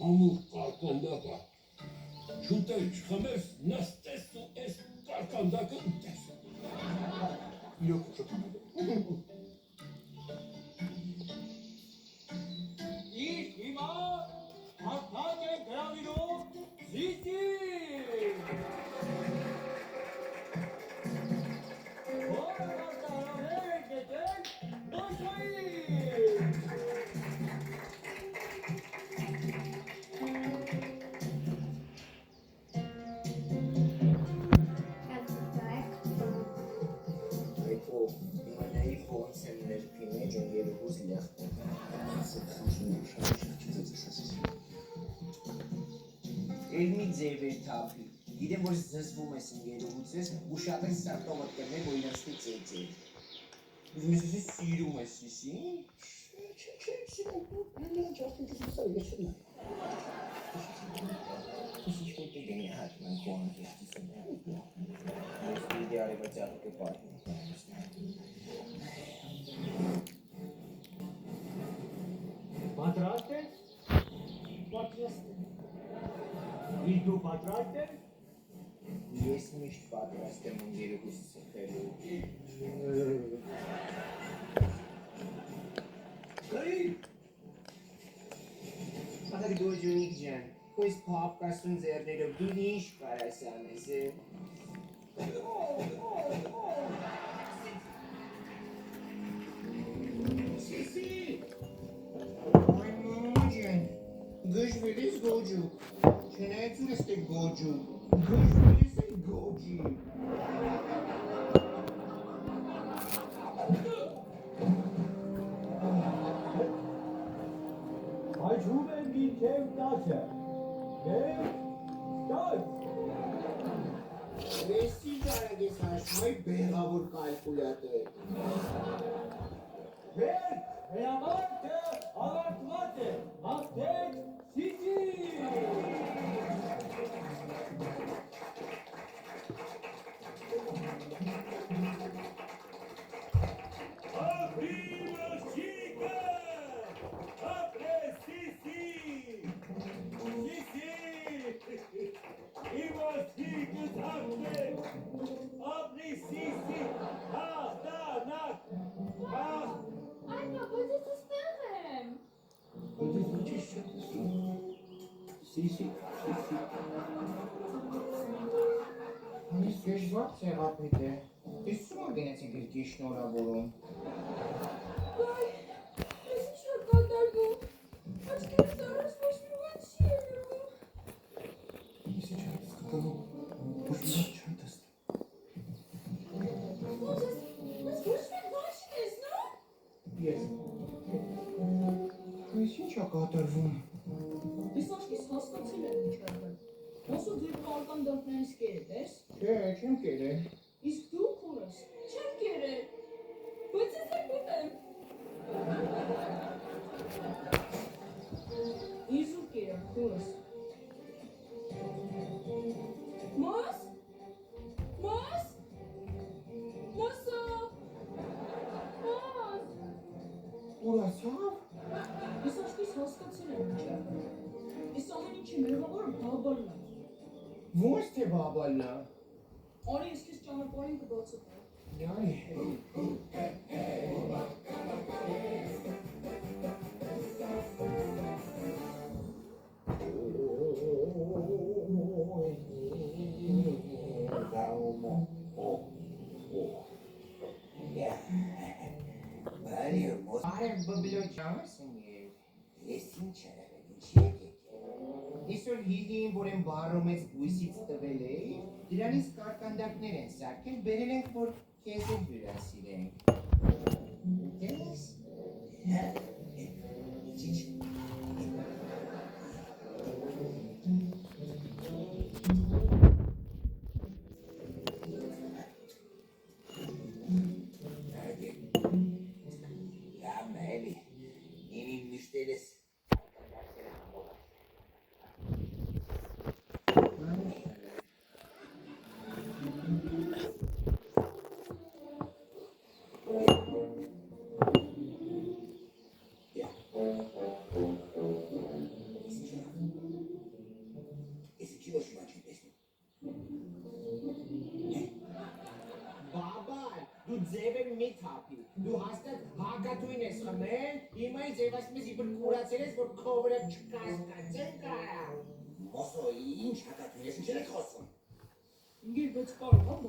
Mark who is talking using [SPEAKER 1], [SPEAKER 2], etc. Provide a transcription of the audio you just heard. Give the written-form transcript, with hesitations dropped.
[SPEAKER 1] Ամուր կարկանդակը, շուտեր չխմես, նստես ու ես կարկանդակը ուտես։
[SPEAKER 2] Իրոք շոքանակ
[SPEAKER 3] Իր հիմա հաղթակ է գրավիրում զիսին։ Որ հաստարաներ եք գետել նոշային։
[SPEAKER 4] Elmi ձևեր թափի, գիտեմ, որ զզվում ես իմ երողուցես ու շատ ես սարտովատ կրներ, որ իրենցտի ծեծեր։ Ուզում ես ուսի սիրում ես իսին։ Չէ, սիրում, նենց արդեն կսա ես նա։ Ուսի շուտի գենի հատման կոնը եստիսում է։ Ես վիդի արևա ձախը կպարհին։
[SPEAKER 3] Պատրաստ ես։ Իսկ դու պատրաստ ես։
[SPEAKER 4] Ես միշտ պատրաստ եմ իմ երեխուս սխելու։
[SPEAKER 3] Գրի։
[SPEAKER 4] Ախր գոջունիկ ջան, քույս փապկասուն ձեռներով դու ինչ կարաս անես է։ Սիսի։ Այ մոջան, գժվել ես գոջուկ, չնայեցում ես թե գոջուկ, գժվել ես է գոջի։
[SPEAKER 3] Հաջում եմ մինչև 10-ը։ Դեր, 10։
[SPEAKER 4] Վեսի ճարագ ես հաշվում այ բեղավոր կալկուլատոր։
[SPEAKER 3] Դեր, հրամարտը ավարտված է, հաղթեք զիսին։
[SPEAKER 4] Ես դժվար ծեղապետ է, ես սումա գնեցի գրկի շնորավորում։
[SPEAKER 5] Վայ, ես ինչ որ կատարվում, աչքերս առաջ ոչ մի բան չի երևում։
[SPEAKER 2] Ես ինչ եմ սկտալում, ոչ մի չեմ տեսնում։
[SPEAKER 5] Ես ոչ մեկ բան չի տեսնում։
[SPEAKER 4] Ես։ Ես ինչ է կատարվում։
[SPEAKER 5] Ես աչքիս հասկացել եմ ինչ կատարվում։ Ոսու ձեր կարկան դարդներից կերետ ես։
[SPEAKER 4] Չէ, չեմ կերել։
[SPEAKER 5] Իսկ դու քորս չեմ կերել։ Բայց ես եմ գտեմ։ Իզու կերել քորս։ Մաս։ Մասա։ Մաս։
[SPEAKER 4] Ուրացավ։
[SPEAKER 5] Ես աչքիս հասկացել եմ ինչ կատարվում։ Ես ամեն ինչի մեղավորը բաբալն է։
[SPEAKER 4] Ոչ թե բաբալն է։
[SPEAKER 5] Արի ես քեզ ճանապարհին կբացատրեմ։
[SPEAKER 4] Այ։ Բարի բբլոջանս ինգեր։ Ես ինչ արել, ինչի եկեք։ Այսօր հիգին, որ են բարոմեց բույսից տվել էի, դրանից կարկանդակներ են սարքել, բերել ենք, որ քեզ են հյուրասիրենք։ Դես։ Ինչ։ Դու ձևեր մի թափի, դու հաստատ հակատույն ես խմել, հիմա ինձ ասում ես իբր կուրացել ես, որ քո վրա չկասկածեն կարա։ Մոսո, ինչ հակատույն ես, ինչ եք խոսում։
[SPEAKER 5] Գիրկոց կարող եմ,